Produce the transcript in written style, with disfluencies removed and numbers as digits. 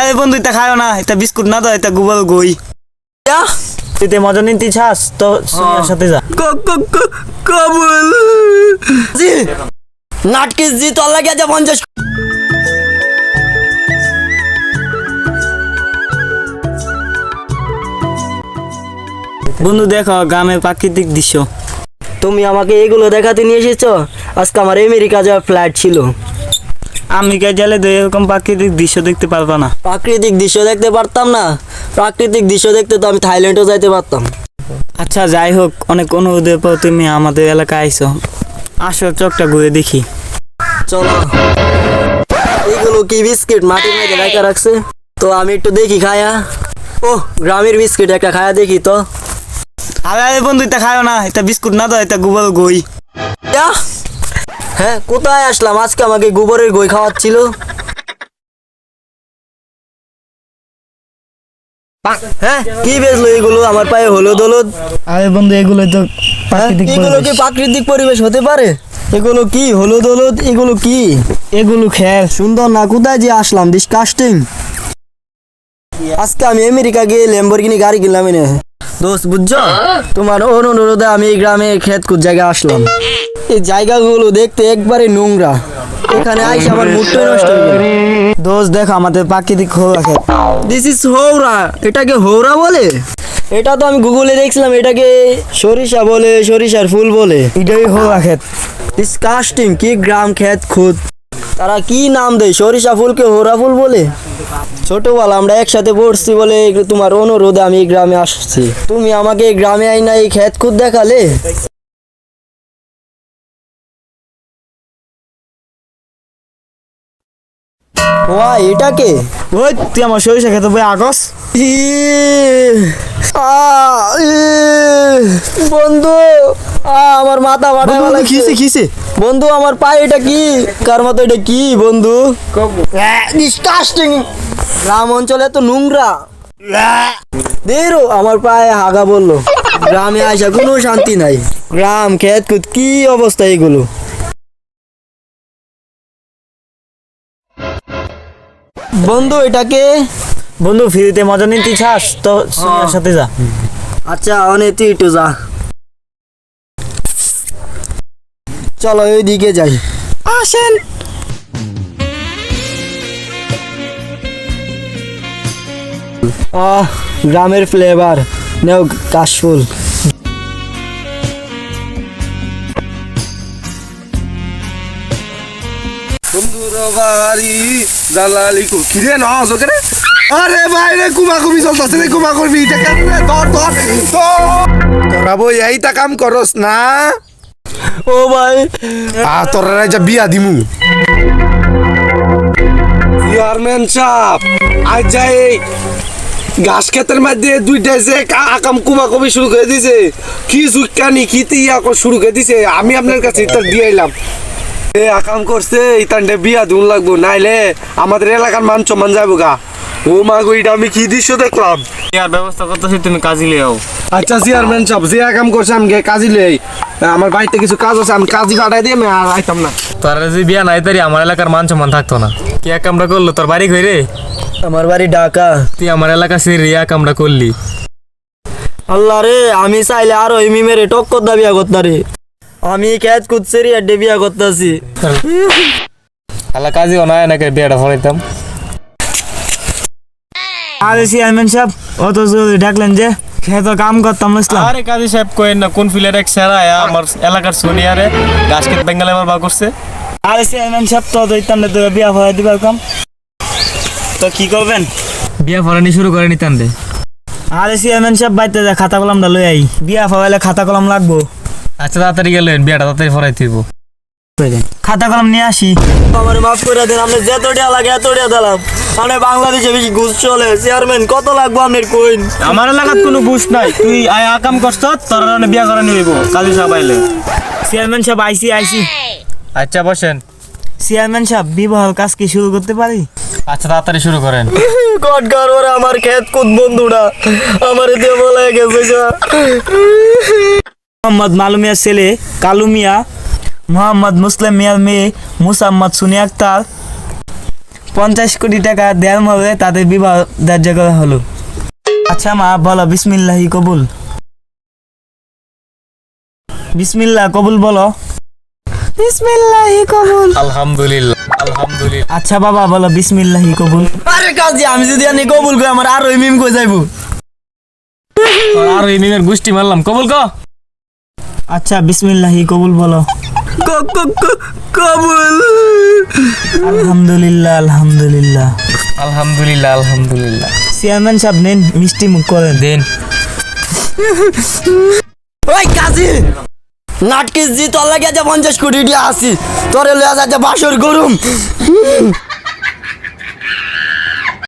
আরে বন্ধু এটা খাও না, এটা বিস্কুট না তো, এটা গুগল গই। তুই তে মজা নিতে চাস তো সোনিয়ার সাথে যা। কবুল জি নাটকে জি তোর লাগে যা 50। বন্ধু দেখো গ্রামের প্রাকৃতিক দৃশ্য। তুমি আমাকে এগুলো দেখাতে নিয়ে এসেছো? আজকে আমার আমেরিকা যাওয়ার ফ্লাইট ছিল। আমি কে গেলে তো এরকম প্রাকৃতিক দৃশ্য দেখতে পারবা না। প্রাকৃতিক দৃশ্য দেখতে পারতাম না? প্রাকৃতিক দৃশ্য দেখতে তো আমি থাইল্যান্ডও যাইতে পারতাম। আচ্ছা যাই হোক, অনেক অনুরোধের পর তুমি আমাদের এলাকায় আইছো, আসো চকটা ঘুরে দেখি। চলো। এইগুলো কি বিস্কিট মাটির মধ্যে রেখে রাখছে? তো আমি একটু দেখি খায়া। ও গ্রামের বিস্কিট একটা খায়া দেখি তো। আরে বন্ধু এটা খাও না, এটা বিস্কুট না তো, এটা গুগল গই। হ্যাঁ কোথায় আসলাম? আজকে আমাকে গোবরের গই খাওয়াচ্ছিল। হ্যাঁ কি বেজলো এগুলো আমার পায়ে? হলুদ হলুদ। আরে বন্ধু এগুলো তো প্রাকৃতিক এগুলো কি পরিবেশ। প্রাকৃতিক পরিবেশ হতে পারে? এগুলো কি হলুদ হলুদ? এগুলো কি? এগুলো খেয়ে সুন্দর না? কোথায় যে আসলাম, ডিসকাস্টিং। আজকে আমি আমেরিকা গিয়ে ল্যাম্বরগিনি গাড়ি কিনলাম না দোস্ত, বুঝছো? তোমার অনুরোধে আমি এই গ্রামে খেত কুত জায়গায় আসলাম। এই জায়গাগুলো দেখতে একবারে নোংরা। এখানে আইসে আমার মুডটাই নষ্ট হয়ে গেল। দোষ দেখো আমাদের প্রাকৃতিক হৌরা খেত। দিস ইজ হৌরা। এটাকে হৌরা বলে? এটা তো আমি গুগলে দেখছিলাম এটাকে সরিষা বলে, সরিষার ফুল বলে। এটাই হৌরা খেত। ডিসকাস্টিং। কি গ্রাম খেত খুদ, তারা কি নাম দেয়? সরিষা ফুলকে হৌরা ফুল বলে? ছোটবেলা আমরা একসাথে পড়ছি বলে তোমার অনুরোধে আমি এই গ্রামে আসছি। তুমি আমাকে এই গ্রামে আইনা এই খেত খুদ দেখালে। ওয়াই এটাকে? ওই তুই আমার সরিষা খেতে বই আগস। বন্ধু আমার মাথা ফাটা। খিসে বন্ধু আমার পায়ে এটা কি? কার মতো এটা কি বন্ধু? ডিসকাস্টিং। গ্রাম অঞ্চলে তো নোংরা। দেরো আমার পায়ে হাগা বললো। গ্রামে আসা কোনো শান্তি নাই। গ্রাম খেত কুত কি অবস্থা এগুলো। বন্ধু এটাকে? বন্ধু ফ্রিতে মজা নিতে চাস তো সোনিয়ার সাথে যা। আচ্ছা অনেক তুই একটু যা। চলো ওইদিকে যাই। আসেন। গ্রামের ফ্লেভার নেও কাশফুল। বন্ধুর বাড়ি দালালি কিরে না ওখানে? আরে ভাই রে কুমাকুমি চলতেছে রে, কুমাকুমি তোরা বই এইটা কাম করস না? ও ভাই তোরা রাজা বিয়া দিমু। চেয়ারম্যান সাহেব আজ যাই ঘাস ক্ষেতের মধ্যে দুইটা যে আকাম কুমাকুমি শুরু করে দিছে। কি জুকানি কি তিয়া শুরু করে দিছে। আমি আপনার কাছে ইতার দিয়ে এলাম। আকাম করছে ইতানটা বিয়া দুন লাগবো, নাইলে আমাদের এলাকার মান সম্মান যাবো গা। ও মা গো এটা আমি কি দৃশ্য দেখলাম। ইয়ার ব্যবস্থা করতেছি, তুমি কাজে লিও। আচ্ছা চেয়ারম্যান সাহেব যে কাম করছে আমি কাজী লই। আমার বাড়িতে কিছু কাজ আছে, আমি কাজী পাঠাই দিয়ে আমি আর আইতাম না। তোর যে বিয়া নাই তারি আমার এলাকার মান সম্মান থাকতো না। কি এক কামড়া করলো? তোর বাড়ি কই রে? আমার বাড়ি ঢাকা। তুই আমার এলাকা সে রিয়া কামড়া করলি। আল্লাহ রে আমি চাইলে আরো এমি মেরে টক্কর দা বিয়া করতা রে। আমি খেত কুদ সেরি আড্ডে বিয়া করতেছি। আল্লাহ কাজী না নাকি বিয়াটা ফলাইতাম। আরে চেয়ারম্যান সাহেব অত জরুরি ডাকলেন যে? খেতে কাম করতাম বুঝলাম। আরে কাজী সাহেব কইেন না, কোন ফিলের এক সেরা আমার এলাকার সোনিয়ারে গাছ ক্ষেত বেঙ্গালে আমার বা করছে। আরে চেয়ারম্যান সাহেব তো দইতাম না, তোরা বিয়া ভরা দিবার কাম তো কি করবেন? বিয়া ফলানি শুরু করে নিতাম দে। আরে চেয়ারম্যান সাহেব বাইতে যা খাতা কলমটা লই আই, বিয়া ফরাইলে খাতা কলম লাগবো। আচ্ছা তাড়াতাড়ি গেলেন, বিয়াটা তাড়াতাড়ি ফরাই থইব। খাতা কলম নিয়ে আসি। আমার মাফ করে দেন, আমরা যত টাকা লাগে এত টাকা দিলাম। মানে বাংলাদেশে বেশি ঘুষ চলে। চেয়ারম্যান কত লাগবো আপনার কইন? আমার এলাকাত কোনো বুঝ নাই, তুই আয় আকাম করছ তোর বিয়া করা নিব। কাজী সাহেব আইলে। চেয়ারম্যান সাহেব আইসি। আচ্ছা বসেন। চেয়ারম্যান সাহেব বিবাহ কাজ কি শুরু করতে পারি? আচ্ছা তাড়াতাড়ি শুরু করেন। কটকার ওরা আমার খেত কুদ বন্ধুরা আমার দিয়ে বলে গেছে। মোহাম্মদ মালু মিয়ার ছেলে কালু মিয়া, মোহাম্মদ মুসলিম মিয়ার মেয়ে মুসাম্মদ সুনিয়া আক্তার, 50 কোটি টাকা দেওয়ার হবে তাদের বিবাহ ধার্য করা হলো। আচ্ছা মা বলো বিসমিল্লাহি কবুল। বিসমিল্লাহ কবুল বলো। বিসমিল্লাহি কবুল। আলহামদুলিল্লাহ আলহামদুলিল্লাহ। আচ্ছা বাবা বলো বিসমিল্লাহি কবুল। আরে কাজী আমি যদি আনি কবুল কই আমার আর ওই মিম কই যাইবো। আর এই মিমের গোষ্ঠী মারলাম, কবুল ক। আচ্ছা বিসমিল্লাহি কবুল বলো। কবুল। আলহামদুলিল্লাহ আলহামদুলিল্লাহ। আলহামদুলিল্লাহ আলহামদুলিল্লাহ। চেয়ারম্যান সাহেব নেন মিষ্টি মুখ করেন। দেন। ওই কাজী নাটকে জি তোর লাগে 50 কোটি দিয়ে আসি তোরে লয়া যা বাসর গরম।